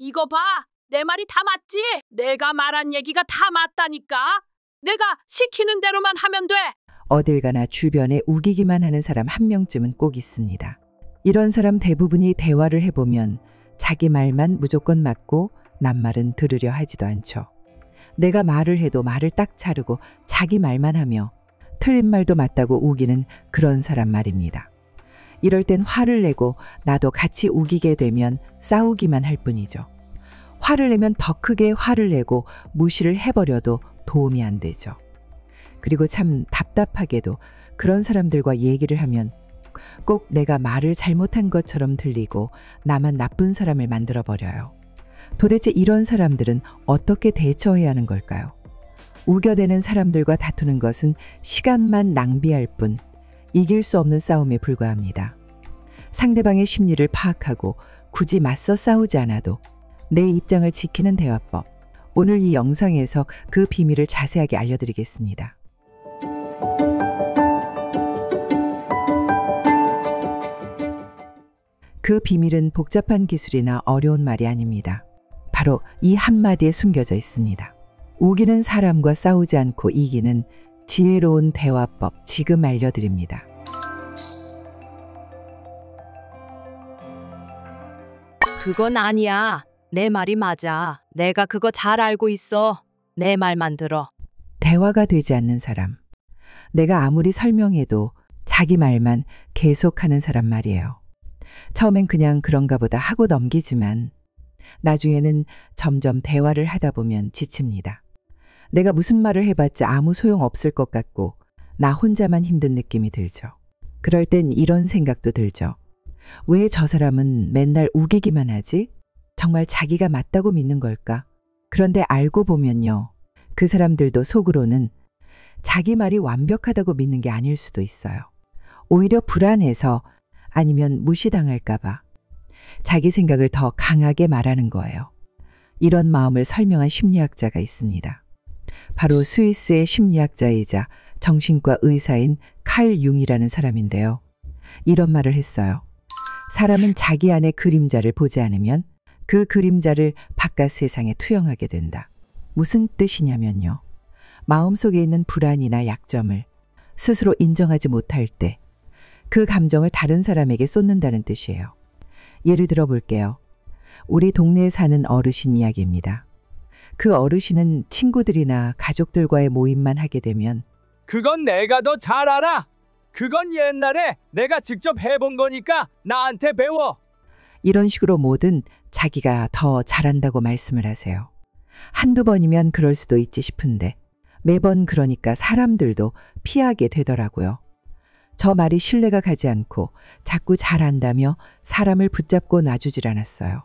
이거 봐. 내 말이 다 맞지? 내가 말한 얘기가 다 맞다니까. 내가 시키는 대로만 하면 돼. 어딜 가나 주변에 우기기만 하는 사람 한 명쯤은 꼭 있습니다. 이런 사람 대부분이 대화를 해보면 자기 말만 무조건 맞고 남 말은 들으려 하지도 않죠. 내가 말을 해도 말을 딱 자르고 자기 말만 하며 틀린 말도 맞다고 우기는 그런 사람 말입니다. 이럴 땐 화를 내고 나도 같이 우기게 되면 싸우기만 할 뿐이죠. 화를 내면 더 크게 화를 내고 무시를 해버려도 도움이 안 되죠. 그리고 참 답답하게도 그런 사람들과 얘기를 하면 꼭 내가 말을 잘못한 것처럼 들리고 나만 나쁜 사람을 만들어버려요. 도대체 이런 사람들은 어떻게 대처해야 하는 걸까요? 우겨대는 사람들과 다투는 것은 시간만 낭비할 뿐 이길 수 없는 싸움에 불과합니다. 상대방의 심리를 파악하고 굳이 맞서 싸우지 않아도 내 입장을 지키는 대화법. 오늘 이 영상에서 그 비밀을 자세하게 알려드리겠습니다. 그 비밀은 복잡한 기술이나 어려운 말이 아닙니다. 바로 이 한마디에 숨겨져 있습니다. 우기는 사람과 싸우지 않고 이기는 지혜로운 대화법 지금 알려드립니다. 그건 아니야. 내 말이 맞아. 내가 그거 잘 알고 있어. 내 말만 들어. 대화가 되지 않는 사람. 내가 아무리 설명해도 자기 말만 계속하는 사람 말이에요. 처음엔 그냥 그런가 보다 하고 넘기지만 나중에는 점점 대화를 하다 보면 지칩니다. 내가 무슨 말을 해봤자 아무 소용 없을 것 같고 나 혼자만 힘든 느낌이 들죠. 그럴 땐 이런 생각도 들죠. 왜 저 사람은 맨날 우기기만 하지? 정말 자기가 맞다고 믿는 걸까? 그런데 알고 보면요. 그 사람들도 속으로는 자기 말이 완벽하다고 믿는 게 아닐 수도 있어요. 오히려 불안해서 아니면 무시당할까 봐 자기 생각을 더 강하게 말하는 거예요. 이런 마음을 설명한 심리학자가 있습니다. 바로 스위스의 심리학자이자 정신과 의사인 칼 융이라는 사람인데요. 이런 말을 했어요. 사람은 자기 안의 그림자를 보지 않으면 그 그림자를 바깥 세상에 투영하게 된다. 무슨 뜻이냐면요. 마음속에 있는 불안이나 약점을 스스로 인정하지 못할 때 그 감정을 다른 사람에게 쏟는다는 뜻이에요. 예를 들어 볼게요. 우리 동네에 사는 어르신 이야기입니다. 그 어르신은 친구들이나 가족들과의 모임만 하게 되면 그건 내가 더 잘 알아. 그건 옛날에 내가 직접 해본 거니까 나한테 배워. 이런 식으로 뭐든 자기가 더 잘한다고 말씀을 하세요. 한두 번이면 그럴 수도 있지 싶은데 매번 그러니까 사람들도 피하게 되더라고요. 저 말이 신뢰가 가지 않고 자꾸 잘한다며 사람을 붙잡고 놔주질 않았어요.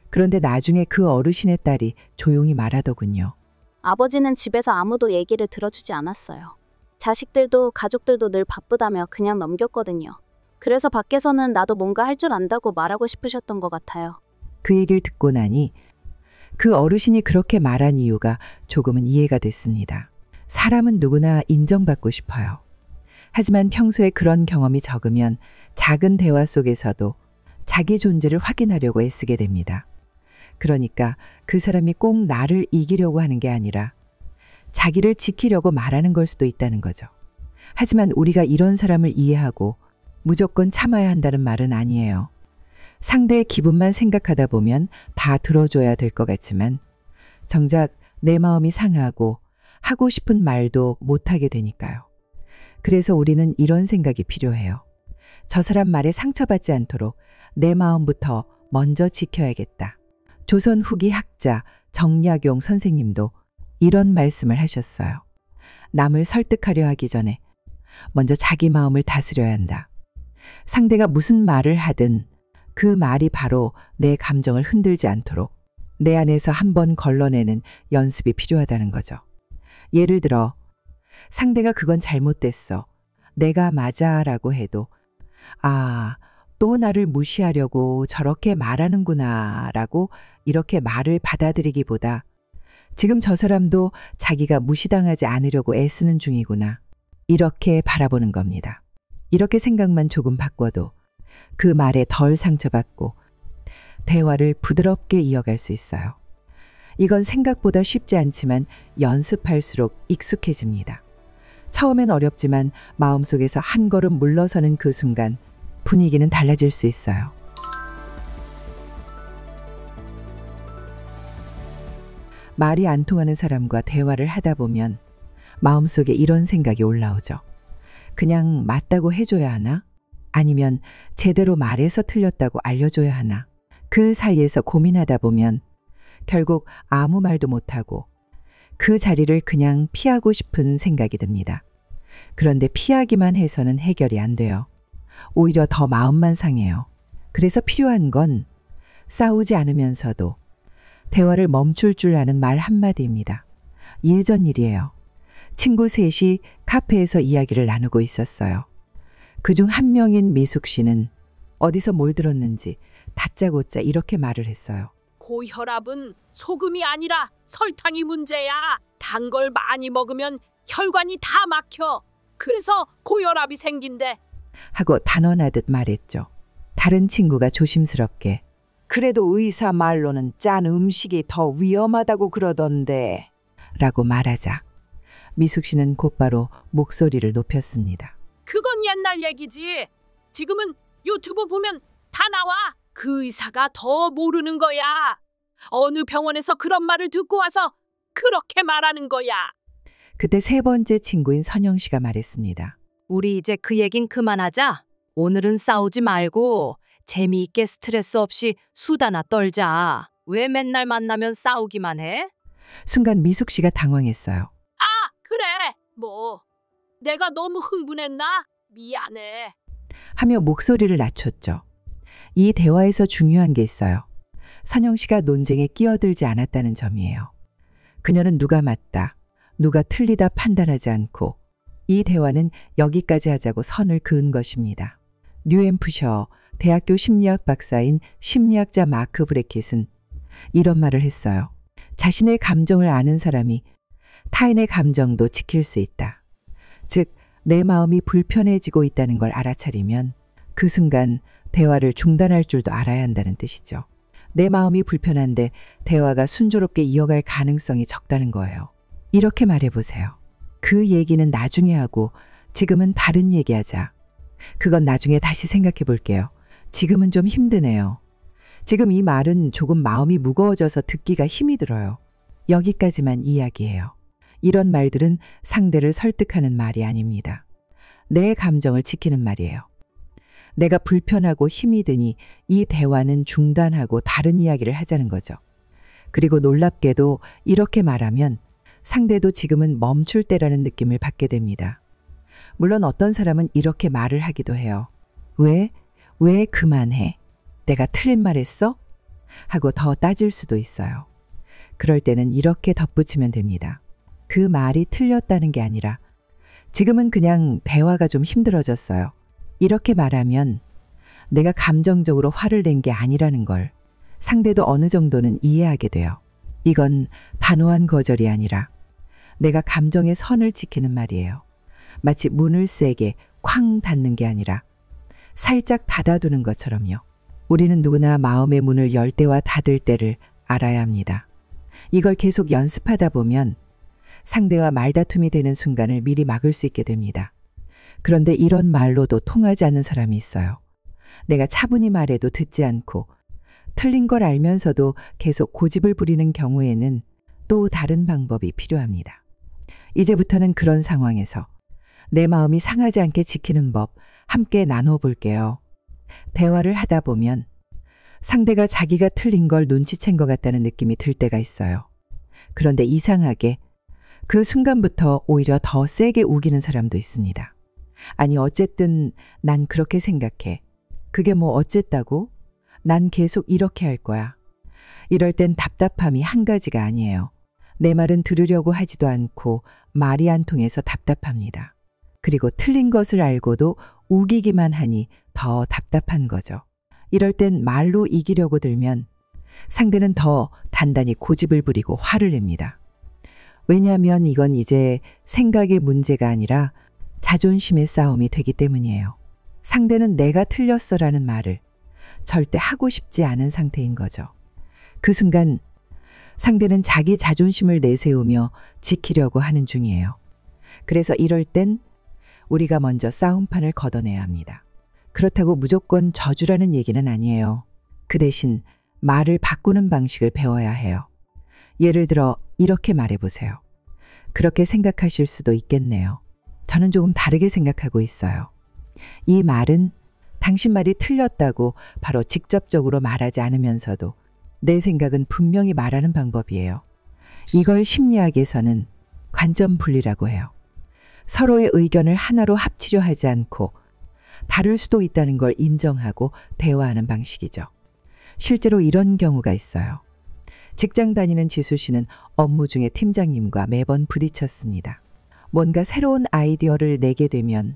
그런데 나중에 그 어르신의 딸이 조용히 말하더군요. 아버지는 집에서 아무도 얘기를 들어주지 않았어요. 자식들도 가족들도 늘 바쁘다며 그냥 넘겼거든요. 그래서 밖에서는 나도 뭔가 할 줄 안다고 말하고 싶으셨던 것 같아요. 그 얘기를 듣고 나니 그 어르신이 그렇게 말한 이유가 조금은 이해가 됐습니다. 사람은 누구나 인정받고 싶어요. 하지만 평소에 그런 경험이 적으면 작은 대화 속에서도 자기 존재를 확인하려고 애쓰게 됩니다. 그러니까 그 사람이 꼭 나를 이기려고 하는 게 아니라 자기를 지키려고 말하는 걸 수도 있다는 거죠. 하지만 우리가 이런 사람을 이해하고 무조건 참아야 한다는 말은 아니에요. 상대의 기분만 생각하다 보면 다 들어줘야 될 것 같지만 정작 내 마음이 상하고 하고 싶은 말도 못하게 되니까요. 그래서 우리는 이런 생각이 필요해요. 저 사람 말에 상처받지 않도록 내 마음부터 먼저 지켜야겠다. 조선 후기 학자 정약용 선생님도 이런 말씀을 하셨어요. 남을 설득하려 하기 전에 먼저 자기 마음을 다스려야 한다. 상대가 무슨 말을 하든 그 말이 바로 내 감정을 흔들지 않도록 내 안에서 한번 걸러내는 연습이 필요하다는 거죠. 예를 들어 상대가 그건 잘못됐어. 내가 맞아 라고 해도 아, 또 나를 무시하려고 저렇게 말하는구나 라고 이렇게 말을 받아들이기보다 지금 저 사람도 자기가 무시당하지 않으려고 애쓰는 중이구나. 이렇게 바라보는 겁니다. 이렇게 생각만 조금 바꿔도 그 말에 덜 상처받고 대화를 부드럽게 이어갈 수 있어요. 이건 생각보다 쉽지 않지만 연습할수록 익숙해집니다. 처음엔 어렵지만 마음속에서 한 걸음 물러서는 그 순간 분위기는 달라질 수 있어요. 말이 안 통하는 사람과 대화를 하다 보면 마음속에 이런 생각이 올라오죠. 그냥 맞다고 해줘야 하나? 아니면 제대로 말해서 틀렸다고 알려줘야 하나? 그 사이에서 고민하다 보면 결국 아무 말도 못하고 그 자리를 그냥 피하고 싶은 생각이 듭니다. 그런데 피하기만 해서는 해결이 안 돼요. 오히려 더 마음만 상해요. 그래서 필요한 건 싸우지 않으면서도 대화를 멈출 줄 아는 말 한마디입니다. 예전 일이에요. 친구 셋이 카페에서 이야기를 나누고 있었어요. 그중 한 명인 미숙 씨는 어디서 뭘 들었는지 다짜고짜 이렇게 말을 했어요. 고혈압은 소금이 아니라 설탕이 문제야. 단 걸 많이 먹으면 혈관이 다 막혀. 그래서 고혈압이 생긴대. 하고 단언하듯 말했죠. 다른 친구가 조심스럽게 그래도 의사 말로는 짠 음식이 더 위험하다고 그러던데 라고 말하자 미숙 씨는 곧바로 목소리를 높였습니다. 그건 옛날 얘기지. 지금은 유튜브 보면 다 나와. 그 의사가 더 모르는 거야. 어느 병원에서 그런 말을 듣고 와서 그렇게 말하는 거야. 그때 세 번째 친구인 선영 씨가 말했습니다. 우리 이제 그 얘긴 그만하자. 오늘은 싸우지 말고 재미있게 스트레스 없이 수다나 떨자. 왜 맨날 만나면 싸우기만 해? 순간 미숙 씨가 당황했어요. 아, 그래. 뭐 내가 너무 흥분했나? 미안해. 하며 목소리를 낮췄죠. 이 대화에서 중요한 게 있어요. 선영 씨가 논쟁에 끼어들지 않았다는 점이에요. 그녀는 누가 맞다, 누가 틀리다 판단하지 않고 이 대화는 여기까지 하자고 선을 그은 것입니다. 뉴햄프셔 대학교 심리학 박사인 심리학자 마크 브레킷은 이런 말을 했어요. 자신의 감정을 아는 사람이 타인의 감정도 지킬 수 있다. 즉, 내 마음이 불편해지고 있다는 걸 알아차리면 그 순간 대화를 중단할 줄도 알아야 한다는 뜻이죠. 내 마음이 불편한데 대화가 순조롭게 이어갈 가능성이 적다는 거예요. 이렇게 말해보세요. 그 얘기는 나중에 하고 지금은 다른 얘기하자. 그건 나중에 다시 생각해 볼게요. 지금은 좀 힘드네요. 지금 이 말은 조금 마음이 무거워져서 듣기가 힘이 들어요. 여기까지만 이야기해요. 이런 말들은 상대를 설득하는 말이 아닙니다. 내 감정을 지키는 말이에요. 내가 불편하고 힘이 드니 이 대화는 중단하고 다른 이야기를 하자는 거죠. 그리고 놀랍게도 이렇게 말하면 상대도 지금은 멈출 때라는 느낌을 받게 됩니다. 물론 어떤 사람은 이렇게 말을 하기도 해요. 왜 그만해? 내가 틀린 말 했어? 하고 더 따질 수도 있어요. 그럴 때는 이렇게 덧붙이면 됩니다. 그 말이 틀렸다는 게 아니라 지금은 그냥 대화가 좀 힘들어졌어요. 이렇게 말하면 내가 감정적으로 화를 낸 게 아니라는 걸 상대도 어느 정도는 이해하게 돼요. 이건 단호한 거절이 아니라 내가 감정의 선을 지키는 말이에요. 마치 문을 세게 쾅 닫는 게 아니라 살짝 닫아두는 것처럼요. 우리는 누구나 마음의 문을 열 때와 닫을 때를 알아야 합니다. 이걸 계속 연습하다 보면 상대와 말다툼이 되는 순간을 미리 막을 수 있게 됩니다. 그런데 이런 말로도 통하지 않는 사람이 있어요. 내가 차분히 말해도 듣지 않고 틀린 걸 알면서도 계속 고집을 부리는 경우에는 또 다른 방법이 필요합니다. 이제부터는 그런 상황에서 내 마음이 상하지 않게 지키는 법 함께 나눠볼게요. 대화를 하다 보면 상대가 자기가 틀린 걸 눈치챈 것 같다는 느낌이 들 때가 있어요. 그런데 이상하게 그 순간부터 오히려 더 세게 우기는 사람도 있습니다. 아니 어쨌든 난 그렇게 생각해. 그게 뭐 어쨌다고? 난 계속 이렇게 할 거야. 이럴 땐 답답함이 한 가지가 아니에요. 내 말은 들으려고 하지도 않고 말이 안 통해서 답답합니다. 그리고 틀린 것을 알고도 우기기만 하니 더 답답한 거죠. 이럴 땐 말로 이기려고 들면 상대는 더 단단히 고집을 부리고 화를 냅니다. 왜냐하면 이건 이제 생각의 문제가 아니라 자존심의 싸움이 되기 때문이에요. 상대는 내가 틀렸어라는 말을 절대 하고 싶지 않은 상태인 거죠. 그 순간 상대는 자기 자존심을 내세우며 지키려고 하는 중이에요. 그래서 이럴 땐 우리가 먼저 싸움판을 걷어내야 합니다. 그렇다고 무조건 져주라는 얘기는 아니에요. 그 대신 말을 바꾸는 방식을 배워야 해요. 예를 들어 이렇게 말해보세요. 그렇게 생각하실 수도 있겠네요. 저는 조금 다르게 생각하고 있어요. 이 말은 당신 말이 틀렸다고 바로 직접적으로 말하지 않으면서도 내 생각은 분명히 말하는 방법이에요. 이걸 심리학에서는 관점 분리라고 해요. 서로의 의견을 하나로 합치려 하지 않고 다를 수도 있다는 걸 인정하고 대화하는 방식이죠. 실제로 이런 경우가 있어요. 직장 다니는 지수 씨는 업무 중에 팀장님과 매번 부딪혔습니다. 뭔가 새로운 아이디어를 내게 되면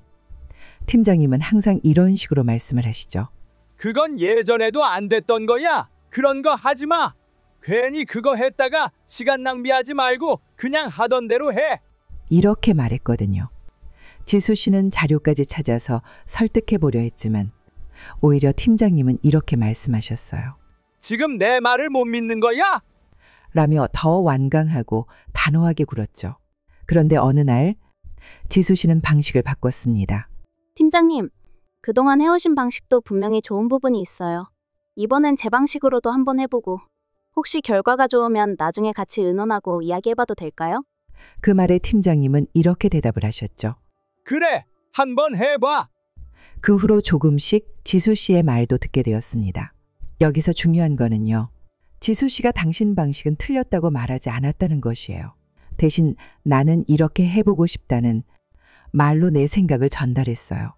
팀장님은 항상 이런 식으로 말씀을 하시죠. 그건 예전에도 안 됐던 거야. 그런 거 하지 마. 괜히 그거 했다가 시간 낭비하지 말고 그냥 하던 대로 해. 이렇게 말했거든요. 지수 씨는 자료까지 찾아서 설득해 보려 했지만 오히려 팀장님은 이렇게 말씀하셨어요. 지금 내 말을 못 믿는 거야? 라며 더 완강하고 단호하게 굴었죠. 그런데 어느 날 지수 씨는 방식을 바꿨습니다. 팀장님, 그동안 해오신 방식도 분명히 좋은 부분이 있어요. 이번엔 제 방식으로도 한번 해보고 혹시 결과가 좋으면 나중에 같이 의논하고 이야기해봐도 될까요? 그 말에 팀장님은 이렇게 대답을 하셨죠. 그래, 한번 해봐. 그 후로 조금씩 지수 씨의 말도 듣게 되었습니다. 여기서 중요한 거는요. 지수 씨가 당신 방식은 틀렸다고 말하지 않았다는 것이에요. 대신 나는 이렇게 해보고 싶다는 말로 내 생각을 전달했어요.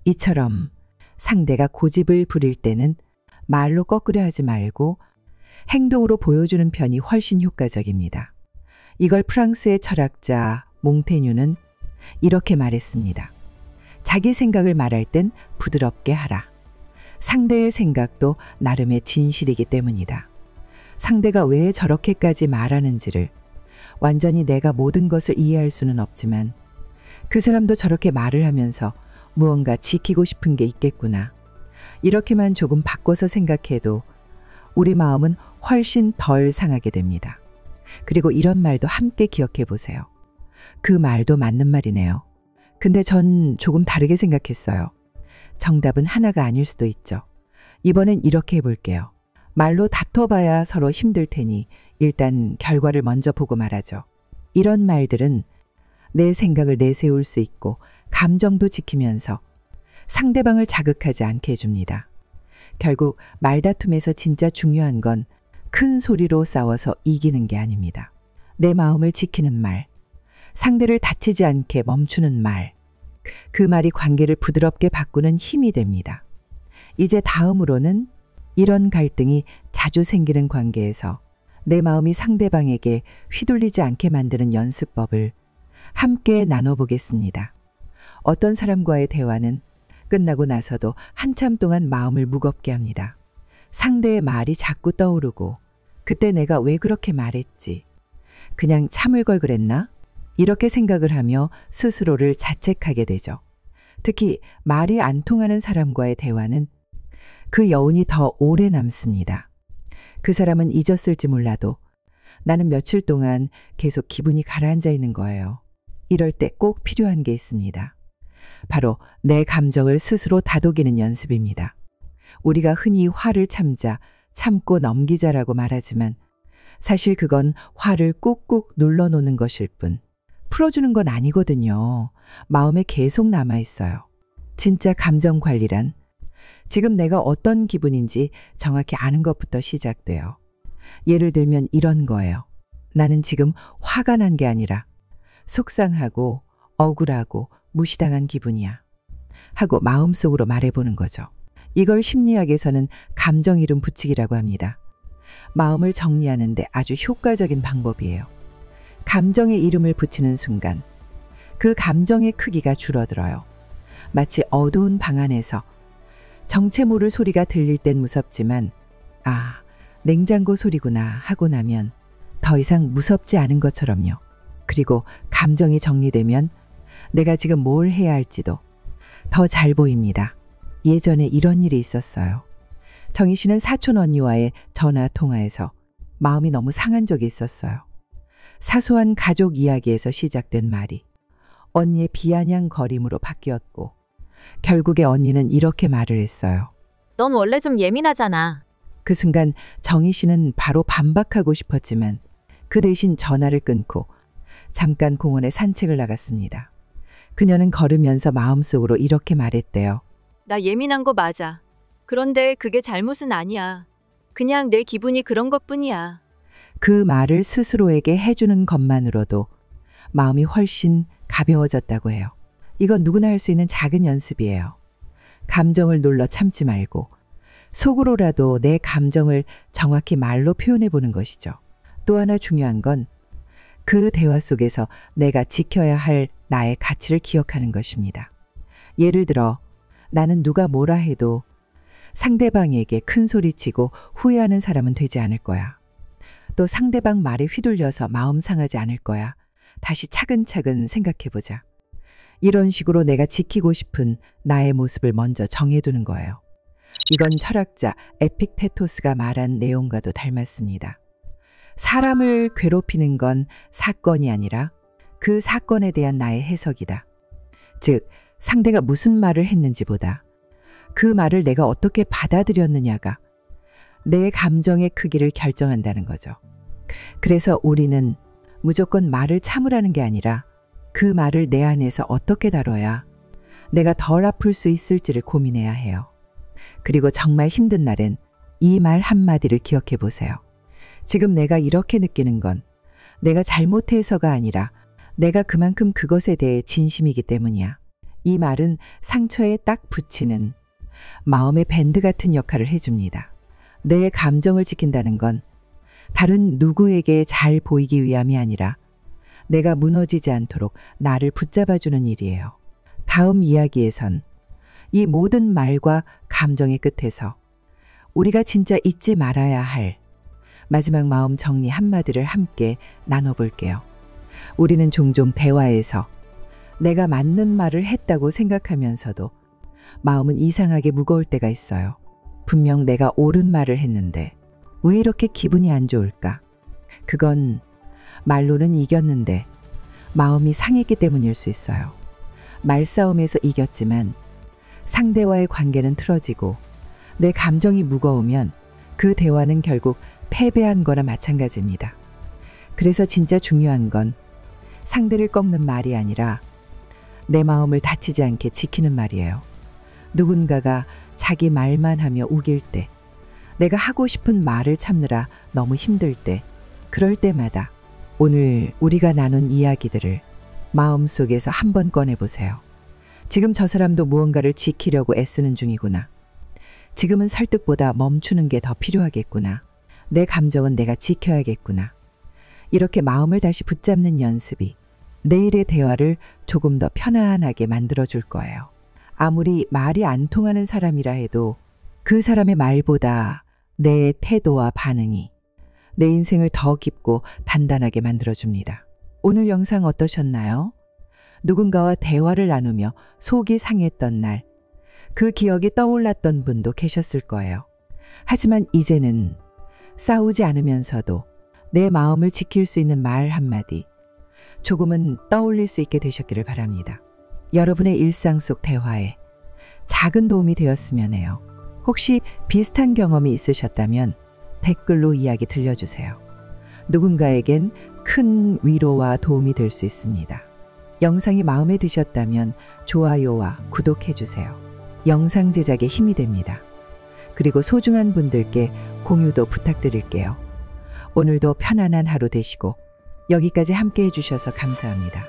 이처럼 상대가 고집을 부릴 때는 말로 꺾으려 하지 말고 행동으로 보여주는 편이 훨씬 효과적입니다. 이걸 프랑스의 철학자 몽테뉴는 이렇게 말했습니다. 자기 생각을 말할 땐 부드럽게 하라. 상대의 생각도 나름의 진실이기 때문이다. 상대가 왜 저렇게까지 말하는지를 완전히 내가 모든 것을 이해할 수는 없지만 그 사람도 저렇게 말을 하면서 무언가 지키고 싶은 게 있겠구나. 이렇게만 조금 바꿔서 생각해도 우리 마음은 훨씬 덜 상하게 됩니다. 그리고 이런 말도 함께 기억해 보세요. 그 말도 맞는 말이네요. 근데 전 조금 다르게 생각했어요. 정답은 하나가 아닐 수도 있죠. 이번엔 이렇게 해볼게요. 말로 다퉈봐야 서로 힘들 테니 일단 결과를 먼저 보고 말하죠. 이런 말들은 내 생각을 내세울 수 있고 감정도 지키면서 상대방을 자극하지 않게 해줍니다. 결국 말다툼에서 진짜 중요한 건 큰 소리로 싸워서 이기는 게 아닙니다. 내 마음을 지키는 말, 상대를 다치지 않게 멈추는 말, 그 말이 관계를 부드럽게 바꾸는 힘이 됩니다. 이제 다음으로는 이런 갈등이 자주 생기는 관계에서 내 마음이 상대방에게 휘둘리지 않게 만드는 연습법을 함께 나눠보겠습니다. 어떤 사람과의 대화는 끝나고 나서도 한참 동안 마음을 무겁게 합니다. 상대의 말이 자꾸 떠오르고 그때 내가 왜 그렇게 말했지? 그냥 참을 걸 그랬나? 이렇게 생각을 하며 스스로를 자책하게 되죠. 특히 말이 안 통하는 사람과의 대화는 그 여운이 더 오래 남습니다. 그 사람은 잊었을지 몰라도 나는 며칠 동안 계속 기분이 가라앉아 있는 거예요. 이럴 때 꼭 필요한 게 있습니다. 바로 내 감정을 스스로 다독이는 연습입니다. 우리가 흔히 화를 참고 넘기자라고 말하지만 사실 그건 화를 꾹꾹 눌러놓는 것일 뿐 풀어주는 건 아니거든요. 마음에 계속 남아있어요. 진짜 감정 관리란 지금 내가 어떤 기분인지 정확히 아는 것부터 시작돼요. 예를 들면 이런 거예요. 나는 지금 화가 난 게 아니라 속상하고 억울하고 무시당한 기분이야. 하고 마음속으로 말해보는 거죠. 이걸 심리학에서는 감정 이름 붙이기라고 합니다. 마음을 정리하는데 아주 효과적인 방법이에요. 감정의 이름을 붙이는 순간 그 감정의 크기가 줄어들어요. 마치 어두운 방 안에서 정체 모를 소리가 들릴 땐 무섭지만 아, 냉장고 소리구나 하고 나면 더 이상 무섭지 않은 것처럼요. 그리고 감정이 정리되면 내가 지금 뭘 해야 할지도 더 잘 보입니다. 예전에 이런 일이 있었어요. 정희 씨는 사촌 언니와의 전화 통화에서 마음이 너무 상한 적이 있었어요. 사소한 가족 이야기에서 시작된 말이 언니의 비아냥거림으로 바뀌었고 결국에 언니는 이렇게 말을 했어요. 넌 원래 좀 예민하잖아. 그 순간 정희 씨는 바로 반박하고 싶었지만 그 대신 전화를 끊고 잠깐 공원에 산책을 나갔습니다. 그녀는 걸으면서 마음속으로 이렇게 말했대요. 나 예민한 거 맞아. 그런데 그게 잘못은 아니야. 그냥 내 기분이 그런 것뿐이야. 그 말을 스스로에게 해주는 것만으로도 마음이 훨씬 가벼워졌다고 해요. 이건 누구나 할 수 있는 작은 연습이에요. 감정을 눌러 참지 말고 속으로라도 내 감정을 정확히 말로 표현해 보는 것이죠. 또 하나 중요한 건 그 대화 속에서 내가 지켜야 할 나의 가치를 기억하는 것입니다. 예를 들어 나는 누가 뭐라 해도 상대방에게 큰 소리치고 후회하는 사람은 되지 않을 거야. 또 상대방 말에 휘둘려서 마음 상하지 않을 거야. 다시 차근차근 생각해 보자. 이런 식으로 내가 지키고 싶은 나의 모습을 먼저 정해두는 거예요. 이건 철학자 에픽테토스가 말한 내용과도 닮았습니다. 사람을 괴롭히는 건 사건이 아니라 그 사건에 대한 나의 해석이다. 즉, 상대가 무슨 말을 했는지보다 그 말을 내가 어떻게 받아들였느냐가 내 감정의 크기를 결정한다는 거죠. 그래서 우리는 무조건 말을 참으라는 게 아니라 그 말을 내 안에서 어떻게 다뤄야 내가 덜 아플 수 있을지를 고민해야 해요. 그리고 정말 힘든 날엔 이 말 한마디를 기억해 보세요. 지금 내가 이렇게 느끼는 건 내가 잘못해서가 아니라 내가 그만큼 그것에 대해 진심이기 때문이야. 이 말은 상처에 딱 붙이는 마음의 밴드 같은 역할을 해줍니다. 내 감정을 지킨다는 건 다른 누구에게 잘 보이기 위함이 아니라 내가 무너지지 않도록 나를 붙잡아주는 일이에요. 다음 이야기에선 이 모든 말과 감정의 끝에서 우리가 진짜 잊지 말아야 할 마지막 마음 정리 한마디를 함께 나눠볼게요. 우리는 종종 대화에서 내가 맞는 말을 했다고 생각하면서도 마음은 이상하게 무거울 때가 있어요. 분명 내가 옳은 말을 했는데 왜 이렇게 기분이 안 좋을까? 그건 말로는 이겼는데 마음이 상했기 때문일 수 있어요. 말싸움에서 이겼지만 상대와의 관계는 틀어지고 내 감정이 무거우면 그 대화는 결국 패배한 거나 마찬가지입니다. 그래서 진짜 중요한 건 상대를 꺾는 말이 아니라 내 마음을 다치지 않게 지키는 말이에요. 누군가가 자기 말만 하며 우길 때, 내가 하고 싶은 말을 참느라 너무 힘들 때, 그럴 때마다 오늘 우리가 나눈 이야기들을 마음속에서 한번 꺼내보세요. 지금 저 사람도 무언가를 지키려고 애쓰는 중이구나. 지금은 설득보다 멈추는 게 더 필요하겠구나. 내 감정은 내가 지켜야겠구나. 이렇게 마음을 다시 붙잡는 연습이 내일의 대화를 조금 더 편안하게 만들어줄 거예요. 아무리 말이 안 통하는 사람이라 해도 그 사람의 말보다 내 태도와 반응이 내 인생을 더 깊고 단단하게 만들어줍니다. 오늘 영상 어떠셨나요? 누군가와 대화를 나누며 속이 상했던 날, 그 기억이 떠올랐던 분도 계셨을 거예요. 하지만 이제는 싸우지 않으면서도 내 마음을 지킬 수 있는 말 한마디, 조금은 떠올릴 수 있게 되셨기를 바랍니다. 여러분의 일상 속 대화에 작은 도움이 되었으면 해요. 혹시 비슷한 경험이 있으셨다면 댓글로 이야기 들려주세요. 누군가에겐 큰 위로와 도움이 될 수 있습니다. 영상이 마음에 드셨다면 좋아요와 구독해주세요. 영상 제작에 힘이 됩니다. 그리고 소중한 분들께 공유도 부탁드릴게요. 오늘도 편안한 하루 되시고 여기까지 함께 해주셔서 감사합니다.